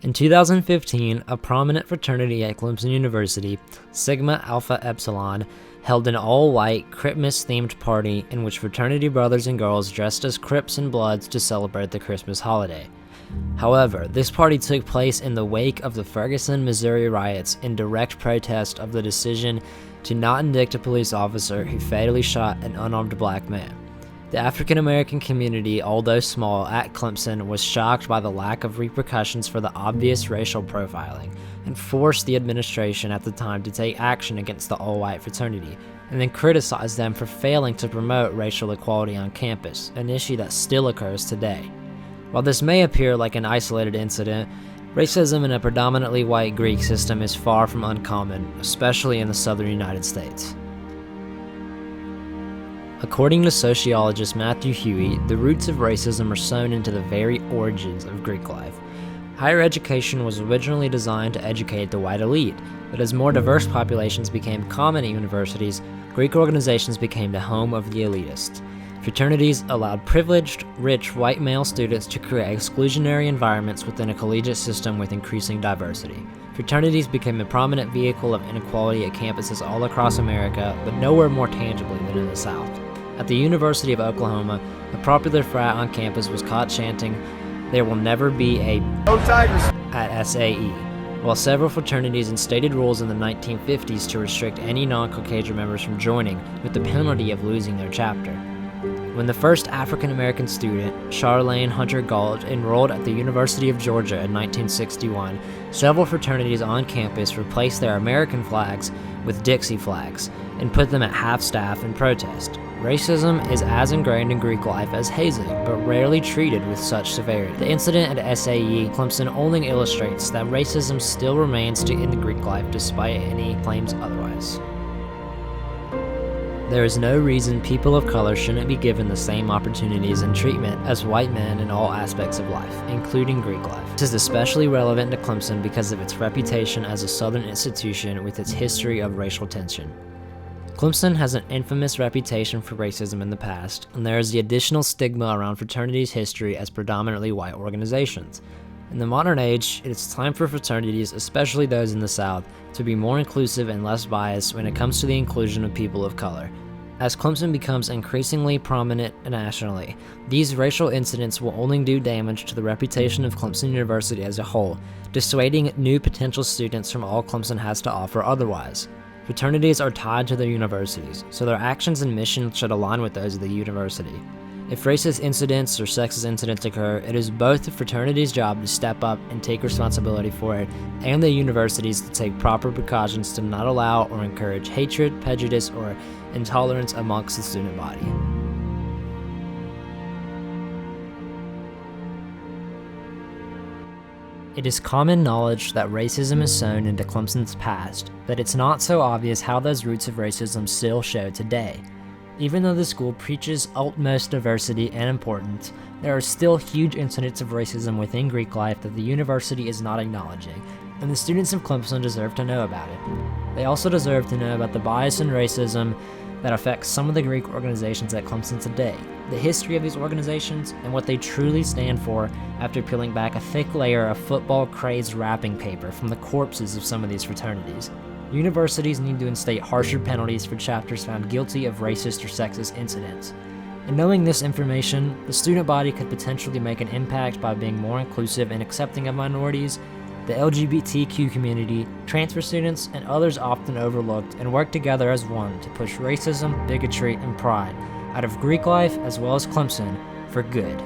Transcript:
In 2015, a prominent fraternity at Clemson University, Sigma Alpha Epsilon, held an all-white Christmas-themed party in which fraternity brothers and girls dressed as Crips and Bloods to celebrate the Christmas holiday. However, this party took place in the wake of the Ferguson, Missouri riots in direct protest of the decision to not indict a police officer who fatally shot an unarmed black man. The African American community, although small, at Clemson was shocked by the lack of repercussions for the obvious racial profiling and forced the administration at the time to take action against the all-white fraternity, and then criticized them for failing to promote racial equality on campus, an issue that still occurs today. While this may appear like an isolated incident, racism in a predominantly white Greek system is far from uncommon, especially in the southern United States. According to sociologist Matthew Huey, the roots of racism are sewn into the very origins of Greek life. Higher education was originally designed to educate the white elite, but as more diverse populations became common at universities, Greek organizations became the home of the elitists. Fraternities allowed privileged, rich white male students to create exclusionary environments within a collegiate system with increasing diversity. Fraternities became a prominent vehicle of inequality at campuses all across America, but nowhere more tangibly than in the South. At the University of Oklahoma, a popular frat on campus was caught chanting, "There will never be a Go Tigers!" at SAE, while several fraternities instated rules in the 1950s to restrict any non-Caucasian members from joining, with the penalty of losing their chapter. When the first African-American student, Charlene Hunter Gault, enrolled at the University of Georgia in 1961, several fraternities on campus replaced their American flags with Dixie flags and put them at half-staff in protest. Racism is as ingrained in Greek life as hazing, but rarely treated with such severity. The incident at SAE Clemson only illustrates that racism still remains in the Greek life despite any claims otherwise. There is no reason people of color shouldn't be given the same opportunities and treatment as white men in all aspects of life, including Greek life. This is especially relevant to Clemson because of its reputation as a Southern institution with its history of racial tension. Clemson has an infamous reputation for racism in the past, and there is the additional stigma around fraternities' history as predominantly white organizations. In the modern age, it is time for fraternities, especially those in the South, to be more inclusive and less biased when it comes to the inclusion of people of color. As Clemson becomes increasingly prominent nationally, these racial incidents will only do damage to the reputation of Clemson University as a whole, dissuading new potential students from all Clemson has to offer otherwise. Fraternities are tied to their universities, so their actions and mission should align with those of the university. If racist incidents or sexist incidents occur, it is both the fraternity's job to step up and take responsibility for it, and the universities to take proper precautions to not allow or encourage hatred, prejudice, or intolerance amongst the student body. It is common knowledge that racism is sewn into Clemson's past, but it's not so obvious how those roots of racism still show today. Even though the school preaches utmost diversity and importance, there are still huge incidents of racism within Greek life that the university is not acknowledging, and the students of Clemson deserve to know about it. They also deserve to know about the bias and racism that affects some of the Greek organizations at Clemson today, the history of these organizations, and what they truly stand for after peeling back a thick layer of football-crazed wrapping paper from the corpses of some of these fraternities. Universities need to instate harsher penalties for chapters found guilty of racist or sexist incidents. In knowing this information, the student body could potentially make an impact by being more inclusive and accepting of minorities, the LGBTQ community, transfer students, and others often overlooked, and work together as one to push racism, bigotry, and pride out of Greek life as well as Clemson for good.